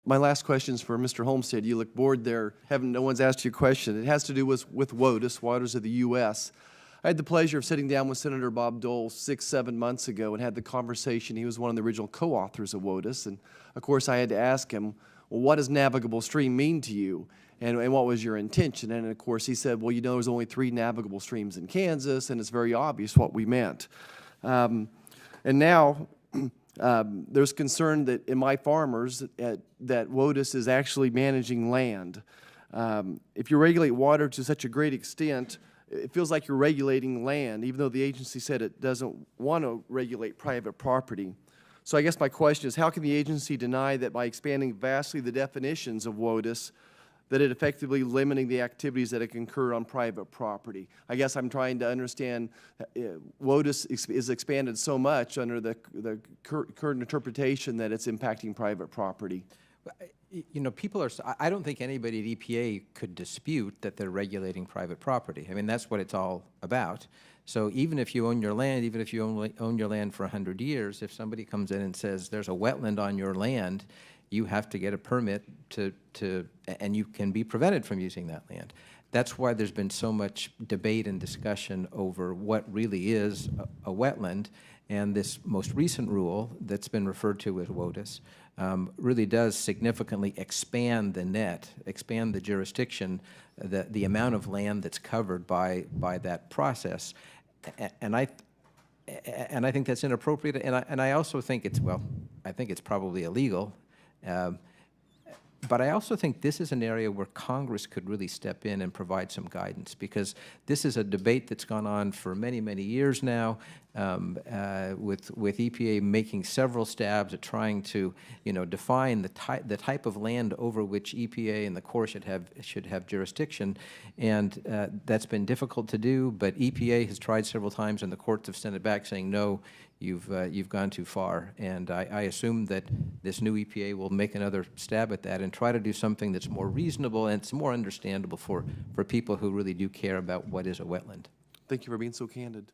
My last question is for Mr. Homestead. You look bored there. No one's asked you a question. It has to do with WOTUS, Waters of the U.S. I had the pleasure of sitting down with Senator Bob Dole 6-7 months ago and had the conversation. He was one of the original co-authors of WOTUS. And, of course, I had to ask him, well, what does navigable stream mean to you? And what was your intention? And, of course, he said, well, you know, there's only 3 navigable streams in Kansas, and it's very obvious what we meant. And now there's concern that in my farmers that WOTUS is actually managing land. If you regulate water to such a great extent, it feels like you're regulating land, even though the agency said it doesn't want to regulate private property. So I guess my question is, how can the agency deny that by expanding vastly the definitions of WOTUS, that it effectively limiting the activities that it can occur on private property? I guess I'm trying to understand, WOTUS is expanded so much under the current interpretation that it's impacting private property. You know, people are, I don't think anybody at EPA could dispute that they're regulating private property. I mean, that's what it's all about. So even if you own your land, even if you own your land for 100 years, if somebody comes in and says there's a wetland on your land, you have to get a permit and you can be prevented from using that land. That's why there's been so much debate and discussion over what really is a wetland, and this most recent rule that's been referred to as WOTUS really does significantly expand the net, expand the jurisdiction, the amount of land that's covered by that process, and I think that's inappropriate, and I also think it's, well, I think it's probably illegal. But I also think this is an area where Congress could really step in and provide some guidance, because this is a debate that's gone on for many, many years now, with EPA making several stabs at trying to, you know, define the type of land over which EPA and the Corps should have jurisdiction, and that's been difficult to do. But EPA has tried several times, and the courts have sent it back saying, no, you've gone too far. And I assume that this new EPA will make another stab at that and try to do something that's more reasonable and it's more understandable for people who really do care about what is a wetland. Thank you for being so candid.